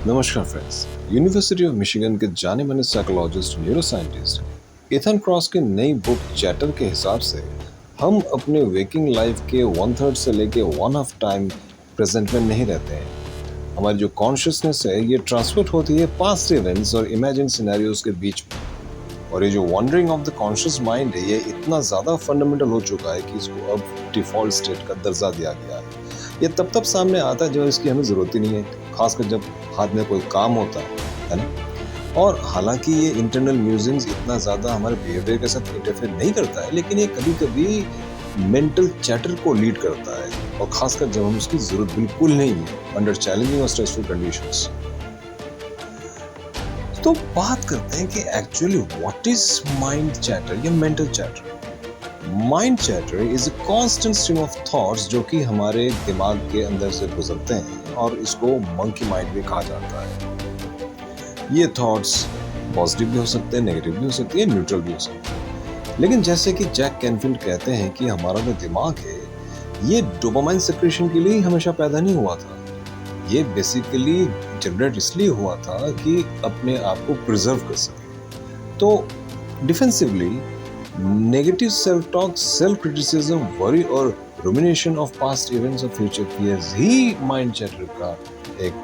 नमस्कार friends. University of Michigan के जाने माने साइकोलॉजिस्ट न्यूरोसाइंटिस्ट इथन क्रॉस की नई बुक चैटर के हिसाब से हम अपने वेकिंग लाइफ के 1/3 से लेके 1/2 टाइम प्रेजेंट में नहीं रहते हैं। हमारी जो कॉन्शियसनेस है ये ट्रांसफर होती है पास्ट इवेंट्स और इमेजिन सिनेरियोज के बीच में। और ये जो wandering of the conscious mind है ये इतना ज़्यादा फंडामेंटल हो चुका है कि इसको अब डिफॉल्ट स्टेट का दर्जा दिया गया है। ये तब सामने आता है जब इसकी हमें ज़रूरत ही नहीं है, खासकर जब हाथ में कोई काम होता है ना। और हालांकि ये इंटरनल म्यूजिंग्स इतना ज़्यादा हमारे बिहेवियर के साथ इंटरफेयर नहीं करता है, लेकिन ये कभी कभी मेंटल चैटर को लीड करता है, और खासकर जब हम उसकी ज़रूरत बिल्कुल नहीं है अंडर चैलेंजिंग और स्ट्रेसफुल कंडीशंस। तो बात करते हैं कि actually what is mind chatter या mental chatter. Mind chatter is a constant stream of thoughts जो कि हमारे दिमाग के अंदर से गुजरते हैं, और इसको मंकी माइंड भी कहा जाता है। ये थॉट्स पॉजिटिव भी हो सकते हैं, नेगेटिव भी हो सकते हैं, न्यूट्रल भी हो सकते हैं। लेकिन जैसे कि जैक कैनफील्ड कहते हैं कि हमारा जो दिमाग है ये डोपामाइन सेक्रेशन के लिए हमेशा पैदा नहीं हुआ था। ये बेसिकली जनरेट इसलिए हुआ था कि अपने आप को प्रिजर्व कर सके। तो defensively negative self talk, self criticism, worry और रुमिनेशन ऑफ पास्ट इवेंट्स और फ्यूचर फियर्स ही माइंड चैटर का एक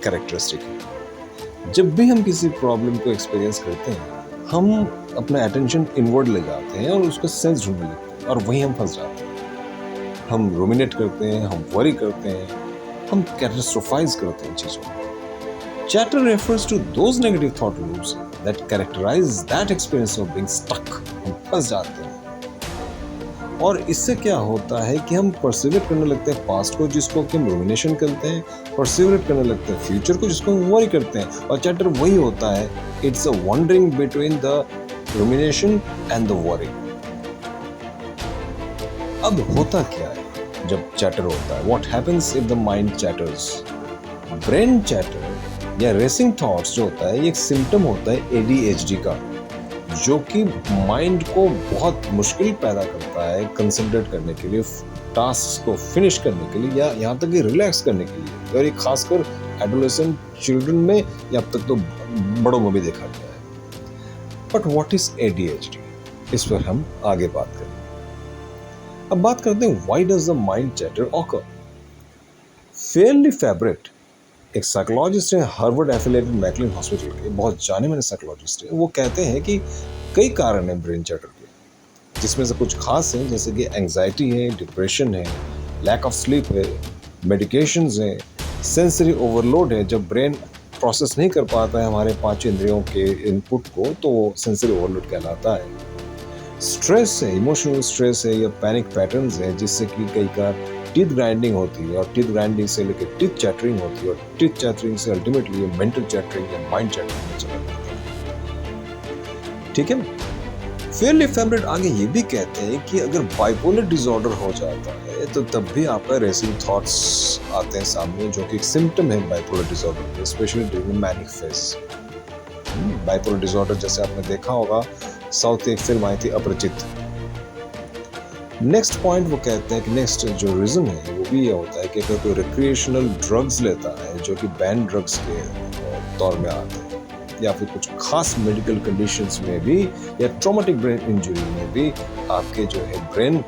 कैरेक्टरिस्टिक है। जब भी हम किसी प्रॉब्लम को एक्सपीरियंस करते हैं हम अपना अटेंशन इनवर्ड ले जाते हैं और उसका सेंस ढूंढने लगते हैं, और वहीं हम फंस जाते हैं। हम रुमिनेट करते हैं, हम वरी करते हैं, हम कैटास्ट्रोफाइज करते हैं चीजों को। Chatter refers to those negative thought loops that characterize that experience of being stuck. हम फंस जाते हैं, और इससे क्या होता है कि हम परसिवेट करने लगते हैं पास्ट को, जिसको कि हम रुमिनेशन करते हैं, परसिवेट करने लगते हैं फ्यूचर को, जिसको हम वरी करते हैं। और चैटर वही होता है, it's a wandering between the rumination and the worry. अब होता क्या है जब चैटर होता है? What happens if the mind chatters? Brain chatter या रेसिंग थॉट्स जो होता है ये एक सिम्टम होता है ADHD का, जो कि माइंड को बहुत मुश्किल पैदा करता है कंसंट्रेट करने के लिए, टास्क को फिनिश करने के लिए, या यहाँ तक कि रिलैक्स करने के लिए। और ये खासकर एडोलेसेंट चिल्ड्रन में या अब तक तो बड़ों में भी देखा गया है। बट व्हाट इज ADHD, इस पर हम आगे बात करें। अब बात करते हैं why does the mind chatter occur. फेयरली फैब्रेट एक साइकोलॉजिस्ट है, हार्वर्ड एफिलिएटेड मैकलिन हॉस्पिटल के, बहुत जाने माने साइकोलॉजिस्ट है। वो कहते हैं कि कई कारण हैं ब्रेन चैटर के, जिसमें से कुछ खास हैं, जैसे कि एंजाइटी है, डिप्रेशन है, लैक ऑफ स्लीप है, मेडिकेशंस है, सेंसरी ओवरलोड है। जब ब्रेन प्रोसेस नहीं कर पाता है हमारे 5 इंद्रियों के इनपुट को, तो वो सेंसरी ओवरलोड कहलाता है। स्ट्रेस है, इमोशनल स्ट्रेस है, या पैनिक पैटर्न्स है, जिससे कि कई बार टीथ ग्राइंडिंग होती है, और टीथ ग्राइंडिंग से लेकर टीथ चैटरिंग होती है, और टीथ चैटरिंग से अल्टीमेटली मेंटल चैटरिंग या माइंड चैटरिंग में चला जाता है। ठीक है। फेयरली फैब्रेट आगे ये भी कहते हैं कि अगर बाइपोलर डिसऑर्डर हो जाता है तो तब भी आपका रेसिंग थॉट्स आते हैं सामने, जो कि एक सिम्टम है बाइपोलर डिसऑर्डर के, specially during manic phase. Bipolar disorder जैसे आपने देखा होगा, साउथ एक फिल्म आई थी अपरिचित। नेक्स्ट पॉइंट वो कहते हैं कि नेक्स्ट जो रीजन है वो भी ये होता है कि अगर कोई रिक्रिएशनल ड्रग्स लेता है जो कि बैन ड्रग्स के तौर में आते हैं, या फिर कुछ खास मेडिकल कंडीशंस में भी, या ट्रॉमेटिक ब्रेन इंजरी में भी आपके जो है ब्रेन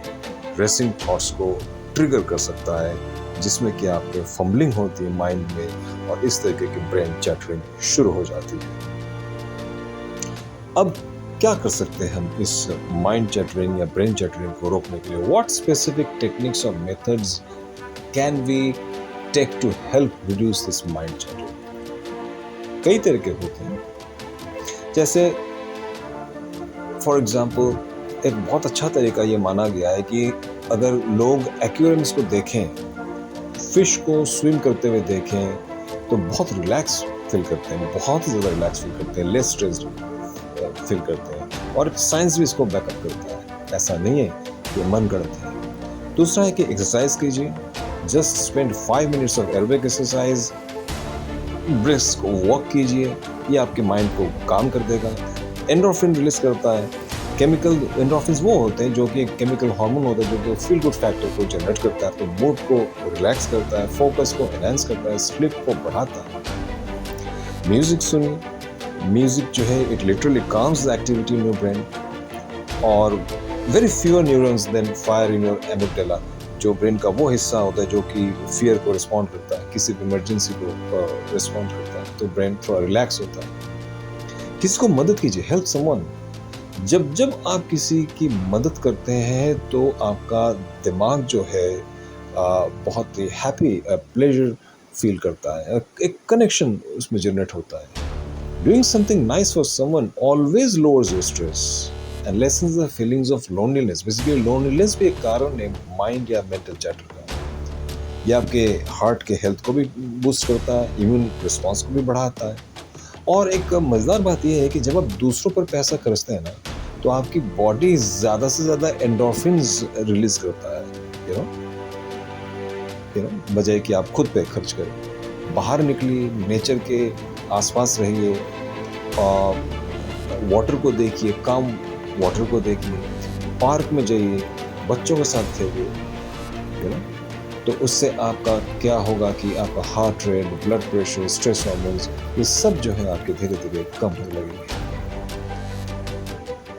रेसिंग थॉट्स को ट्रिगर कर सकता है, जिसमें कि आपके फंबलिंग होती है माइंड में, और इस तरीके की ब्रेन चैटरिंग शुरू हो जाती है। अब क्या कर सकते हैं हम इस माइंड चैटरिंग या ब्रेन चैटरिंग को रोकने के लिए? व्हाट स्पेसिफिक टेक्निक्स और methods can we take to help reduce this mind chattering? कई तरीके होते हैं, जैसे फॉर एग्जांपल एक बहुत अच्छा तरीका ये माना गया है कि अगर लोग एक्वेरियम्स को देखें, फिश को स्विम करते हुए देखें, तो बहुत रिलैक्स फील करते हैं, बहुत ही ज़्यादा रिलैक्स फील करते हैं, लेस स्ट्रेस्ड फील करते हैं। और साइंस भी इसको बैकअप करता है, ऐसा नहीं है कि मन करता है। दूसरा है कि एक्सरसाइज कीजिए, just spend 5 minutes of aerobic exercise, brisk walk कीजिए, ये आपके माइंड को काम कर देगा। एंडोर्फिन रिलीज करता है। केमिकल एंडोर्फिन्स वो होते हैं जो कि एक केमिकल हार्मोन होता है जो कि फील गुड फैक्टर को जनरेट करता है, तो मूड को रिलैक्स करता है, फोकस को एनहांस करता है, स्लीप को बढ़ाता है। म्यूजिक सुनिए, म्यूजिक जो है it literally calms the activity in your brain और very fewer neurons than fire in your amygdala, जो ब्रेन का वो हिस्सा होता है जो कि फियर को रिस्पॉन्ड करता है, किसी भी इमरजेंसी को रिस्पॉन्ड करता है, तो ब्रेन थोड़ा रिलैक्स होता है। किसी को मदद कीजिए, हेल्प समवन। जब जब आप किसी की मदद करते हैं तो आपका दिमाग जो है बहुत ही हैप्पी प्लेजर फील करता है, एक कनेक्शन उसमें जनरेट होता है। Doing something nice for someone always lowers your stress and lessens the feelings of loneliness. Basically, loneliness भी एक कारण है माइंड या मेंटल चैटर का। ये आपके हार्ट के हेल्थ को भी बूस्ट करता है, इम्यून रिस्पॉन्स को भी बढ़ाता है। और एक मज़ेदार बात यह है कि जब आप दूसरों पर पैसा खर्चते हैं ना, तो आपकी बॉडी ज़्यादा से ज़्यादा एंडोर्फिन्स रिलीज करता है, बजाय कि आप खुद पे खर्च करें। बाहर निकलिए, नेचर के आसपास रहिए, वाटर को देखिए, काम वाटर को देखिए, पार्क में जाइए, बच्चों के साथ खेलिए, तो उससे आपका क्या होगा कि आपका heart rate, blood pressure, stress hormones, ये सब जो है आपके धीरे धीरे कम होने लगेंगे।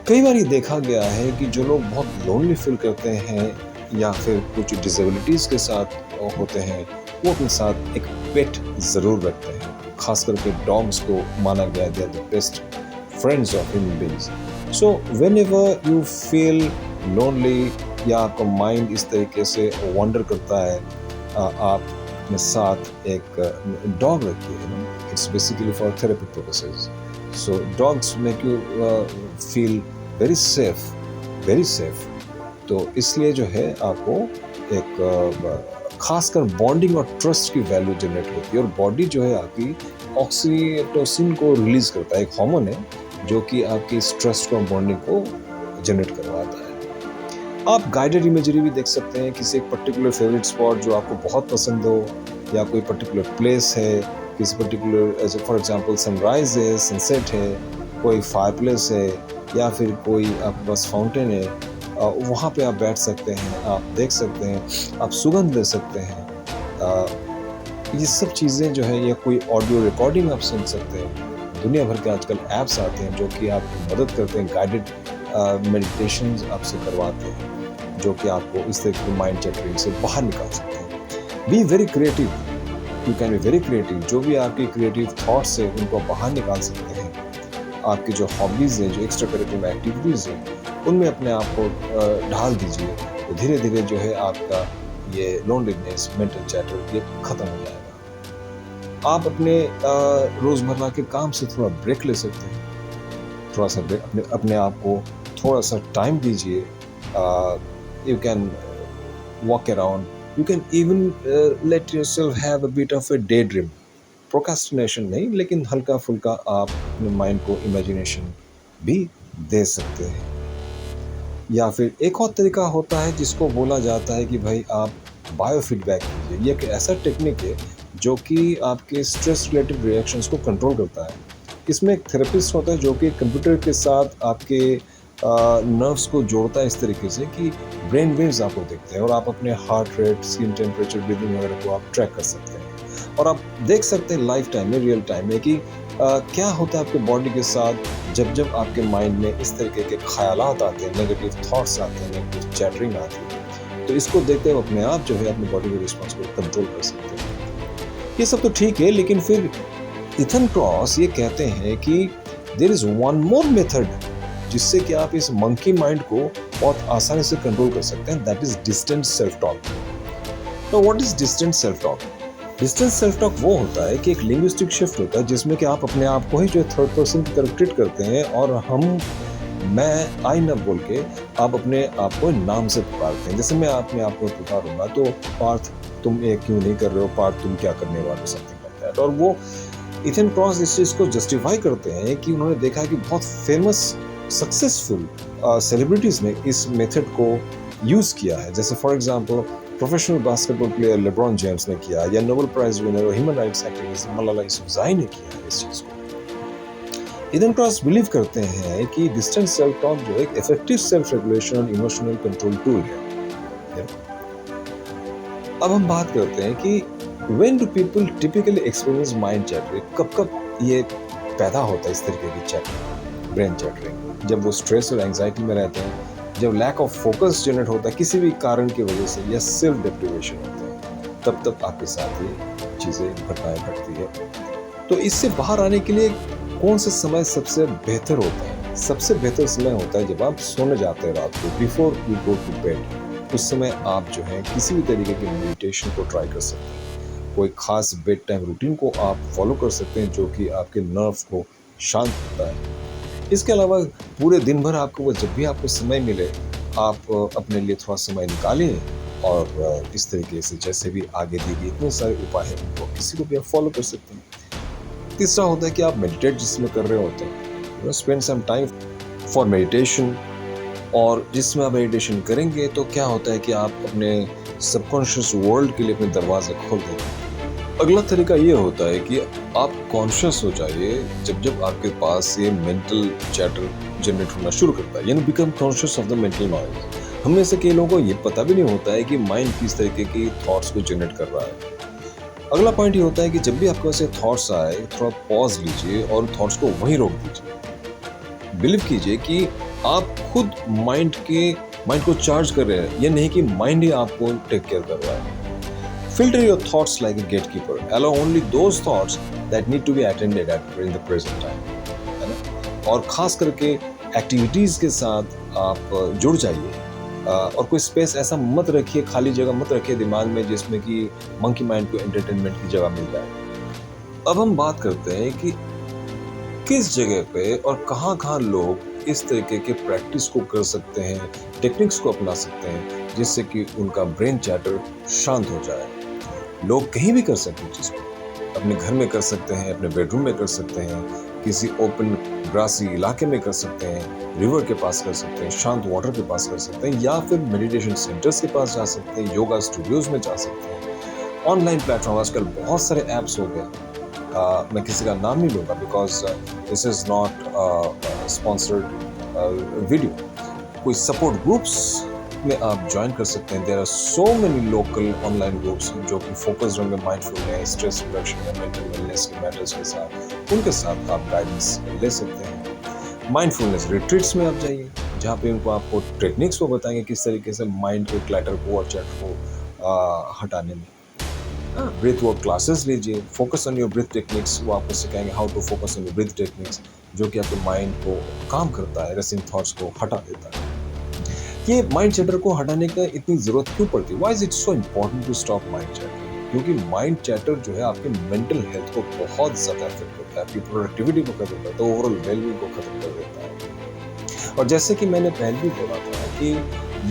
कई बार ये देखा गया है कि जो लोग बहुत लोनली फील करते हैं या फिर कुछ डिसेबिलिटीज़ के साथ होते हैं, वो अपने साथ एक पेट ज़रूर रखते हैं। खास करके डॉग्स को माना गया they are the best friends of human beings. So whenever you feel lonely या आपका माइंड इस तरीके से वंडर करता है, आप अपने साथ एक डॉग रखिए। It's basically for therapy purposes. So dogs make you feel very safe. तो इसलिए जो है आपको एक खासकर बॉन्डिंग और ट्रस्ट की वैल्यू जनरेट होती है और बॉडी जो है आपकी ऑक्सीटोसिन को रिलीज करता है, एक हार्मोन है जो कि आपकी इस ट्रस्ट और बॉन्डिंग को जनरेट करवाता है। आप गाइडेड इमेजरी भी देख सकते हैं, किसी एक पर्टिकुलर फेवरेट स्पॉट जो आपको बहुत पसंद हो या कोई पर्टिकुलर प्लेस है, किसी पर्टिकुलर फॉर एग्जांपल सनराइज है, सनसेट है, कोई फायर प्लेस है या फिर कोई आपके पास फाउंटेन है, वहाँ पे आप बैठ सकते हैं, आप देख सकते हैं, आप सुगंध ले सकते हैं। ये सब चीज़ें जो है, या कोई ऑडियो रिकॉर्डिंग आप सुन सकते हैं। दुनिया भर के आजकल ऐप्स आते हैं जो कि आपकी मदद करते हैं, गाइडेड मेडिटेशंस आपसे करवाते हैं जो कि आपको इस तरह की माइंड चैटरिंग से बाहर निकाल सकते हैं। Be very creative, you can be very creative. जो भी आपके क्रिएटिव थॉट्स है उनको बाहर निकाल सकते हैं। आपकी जो हॉबीज़ हैं, जो एक्स्ट्रा करिकुलर एक्टिविटीज़ हैं, उनमें अपने आप को ढाल दीजिए, तो धीरे धीरे जो है आपका ये लोनलीनेस, मेंटल चैटर, ये ख़त्म हो जाएगा। आप अपने रोज़मर्रा के काम से थोड़ा ब्रेक ले सकते हैं, थोड़ा सा ब्रेक, अपने आप को थोड़ा सा टाइम दीजिए। You can walk around, you can even let yourself have a bit of a daydream. Procrastination नहीं, लेकिन हल्का फुल्का आप अपने माइंड को इमेजिनेशन भी दे सकते हैं। या फिर एक और तरीका होता है जिसको बोला जाता है कि भाई आप बायो फीडबैक कीजिए। ये एक ऐसा टेक्निक है जो कि आपके स्ट्रेस रिलेटेड रिएक्शंस को कंट्रोल करता है। इसमें एक थेरेपिस्ट होता है जो कि कंप्यूटर के साथ आपके नर्व्स को जोड़ता है इस तरीके से कि ब्रेन वेव्स आपको दिखते हैं और आप अपने heart rate, skin temperature, breathing वगैरह को आप ट्रैक कर सकते हैं और आप देख सकते हैं लाइफ टाइम में, रियल टाइम में कि क्या होता है आपके बॉडी के साथ जब जब आपके माइंड में इस तरीके के ख्यालात आते हैं, नेगेटिव थॉट्स आते हैं, नेगेटिव चैटरिंग आती है। तो इसको देखते हुए अपने आप जो है अपनी बॉडी के रिस्पॉन्स को कंट्रोल कर सकते हैं। ये सब तो ठीक है, लेकिन फिर इथन क्रॉस ये कहते हैं कि there is one more method जिससे कि आप इस मंकी माइंड को बहुत आसानी से कंट्रोल कर सकते हैं, that is distant self talk. तो what is distant self talk? Distance self talk वो होता है कि एक लिंग्विस्टिक शिफ्ट होता है जिसमें कि आप अपने आप को ही जो थर्ड पर्सन की तरफ ट्रीट करते हैं और मैं आई न बोल के आप अपने आप को नाम से पुकारते हैं। जैसे मैं अपने आप को पुकारूंगा तो पार्थ तुम ये क्यों नहीं कर रहे हो, पार्थ तुम क्या करने वाले, समथिंग लाइक दैट। और वो इथन क्रॉस इस चीज़ को जस्टिफाई करते हैं कि उन्होंने देखा है कि बहुत फेमस सक्सेसफुल सेलिब्रिटीज़ ने इस मेथड को यूज़ किया है। जैसे for example professional basketball player LeBron James ने किया, या नोबेल प्राइज विनर और human rights activist Malala Yousafzai ने किया है इस चीज़ को। इथन क्रॉस बिलीव करते हैं कि डिस्टेंस सेल्फ टॉक जो एक इफेक्टिव सेल्फ रेगुलेशन और इमोशनल कंट्रोल टूल है। अब हम बात करते हैं कि when do people typically experience mind chattering? कब कब ये पैदा होता है इस तरीके की चैटरिंग, ब्रेन चैटरिंग? जब वो स्ट्रेस और एंजाइटी में रहते हैं, जब लैक ऑफ फोकस जनरेट होता है किसी भी कारण की वजह से, या सेल्फ डिप्रिवेशन होता है, तब आपके साथ ये चीज़ें घटनाएं घटती है। तो इससे बाहर आने के लिए कौन सा समय सबसे बेहतर होता है? सबसे बेहतर समय होता है जब आप सोने जाते हैं रात को, before you go to bed. उस समय आप जो है किसी भी तरीके की मेडिटेशन को ट्राई कर सकते हैं। कोई खास बेड टाइम रूटीन को आप फॉलो कर सकते हैं जो कि आपके नर्व को शांत करता है। इसके अलावा पूरे दिन भर आपको वो जब भी आपको समय मिले, आप अपने लिए थोड़ा समय निकालिए और इस तरीके से जैसे भी आगे दी गई इतने सारे उपाय हैं उनको किसी को भी आप फॉलो कर सकते हैं। तीसरा होता है कि आप मेडिटेट जिसमें कर रहे होते हैं, spend some time for meditation. और जिसमें आप मेडिटेशन करेंगे तो क्या होता है कि आप अपने सबकॉन्शियस वर्ल्ड के लिए अपने दरवाजे खोल देंगे। अगला तरीका ये होता है कि आप कॉन्शियस हो जाइए जब जब आपके पास ये मेंटल चैटर जनरेट होना शुरू करता है, यानी become conscious of the mental noise. हम में से कई लोगों को ये पता भी नहीं होता है कि माइंड किस तरीके की थॉट्स को जनरेट कर रहा है। अगला पॉइंट ये होता है कि जब भी आपके पास ये थॉट्स आए, थोड़ा पॉज लीजिए और थॉट्स को वहीं रोक दीजिए। बिलीव कीजिए कि आप खुद माइंड को चार्ज कर रहे हैं, ये नहीं कि माइंड ही आपको टेक केयर कर रहा है। Filter your thoughts like a gatekeeper. Allow only those thoughts that need to be attended at in the present time. है ना? और खास करके एक्टिविटीज़ के साथ आप जुड़ जाइए और कोई स्पेस ऐसा मत रखिए, खाली जगह मत रखिए दिमाग में जिसमें कि मंकी माइंड को एंटरटेनमेंट की जगह मिल जाए। अब हम बात करते हैं कि किस जगह पे और कहाँ लोग इस तरीके के प्रैक्टिस को कर सकते हैं, टेक्निक्स को अपना सकते हैं जिससे कि उनका ब्रेन चैटर शांत हो जाए। लोग कहीं भी कर सकते हैं चीज़ को, अपने घर में कर सकते हैं, अपने बेडरूम में कर सकते हैं, किसी ओपन ग्रासी इलाके में कर सकते हैं, रिवर के पास कर सकते हैं, शांत वाटर के पास कर सकते हैं, या फिर मेडिटेशन सेंटर्स के पास जा सकते हैं, योगा स्टूडियोज में जा सकते हैं। ऑनलाइन प्लेटफॉर्म आजकल बहुत सारे ऐप्स हो गए। मैं किसी का नाम नहीं लूँगा because this is not sponsored video. कोई सपोर्ट ग्रुप्स में आप ज्वाइन कर सकते हैं। There are so many local online groups जो कि फोकस होंगे माइंडफुलनेस, स्ट्रेस रिडक्शन या मेंटल वेलनेस के मैटर्स के साथ, उनके साथ आप गाइडेंस ले सकते हैं। माइंडफुलनेस रिट्रीट्स में आप जाइए जहाँ पे उनको आपको टेक्निक्स को बताएंगे किस तरीके से माइंड के क्लटर को और चैट को हटाने में। ब्रीथ वर्क क्लासेस लीजिए, focus on your breath techniques, वो आपको सिखाएंगे how to focus on your breath techniques जो कि आपके माइंड को काम करता है, रेसिंग थॉट्स को हटा देता है। ये माइंड चैटर को हटाने का इतनी जरूरत क्यों पड़ती है? Why is it so important to stop mind chatter? क्योंकि माइंड चैटर जो है आपके मेंटल हेल्थ को बहुत ज्यादा इफेक्ट करता है, आपकी प्रोडक्टिविटी को खत्म करता है, ओवरऑल वेलबींग को खत्म कर देता है। और जैसे कि मैंने पहले भी बोला था कि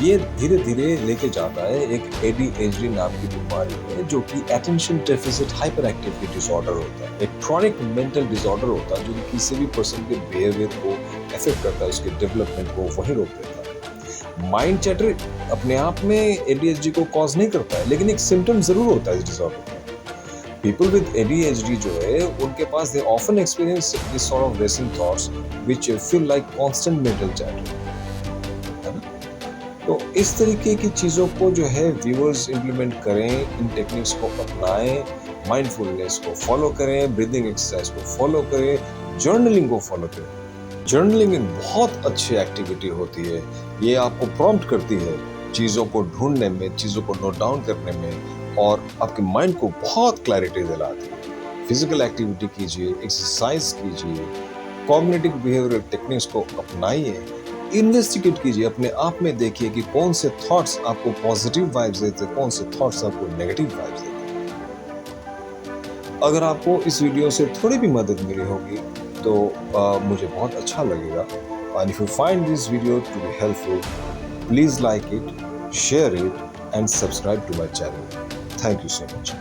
ये धीरे धीरे लेके जाता है एक ADHD नाम की बीमारी है जो कि attention deficit hyper activity disorder होता है। एक क्रॉनिक मेंटल डिसऑर्डर होता है जो कि किसी भी पर्सन के बिहेवियर को इफेक्ट करता है, उसके डेवलपमेंट को वहीं रोक देता है। माइंड चैटर अपने आप में ADHD को कॉज नहीं करता है, लेकिन एक सिम्टम जरूर होता है इस डिसऑर्डर का। पीपल विद ADHD जो है उनके पास they often experience this sort of racing thoughts which feel like constant mental chatter, है ना? तो इस तरीके की चीजों को जो है व्यूअर्स इंप्लीमेंट करें, इन टेक्निक्स को अपनाएं, माइंडफुलनेस को फॉलो करें, ब्रीदिंग एक्सरसाइज को फॉलो करें, जर्नलिंग को फॉलो करें। जर्नलिंग एक बहुत अच्छी एक्टिविटी होती है। ये आपको प्रॉम्प्ट करती है चीज़ों को ढूंढने में, चीज़ों को नोट डाउन करने में, और आपके माइंड को बहुत क्लैरिटी दिलाती है। फिजिकल एक्टिविटी कीजिए, एक्सरसाइज कीजिए, कॉग्निटिव बिहेवियरल टेक्निक्स को अपनाइए, इन्वेस्टिगेट कीजिए, अपने आप में देखिए कि कौन से थॉट्स आपको पॉजिटिव वाइब्स देते हैं, कौन से थॉट्स आपको नेगेटिव वाइब्स देते हैं। अगर आपको इस वीडियो से थोड़ी भी मदद मिली होगी तो मुझे बहुत अच्छा लगेगा। And if you find this video to be helpful, please like it, share it, and subscribe to my channel. Thank you so much.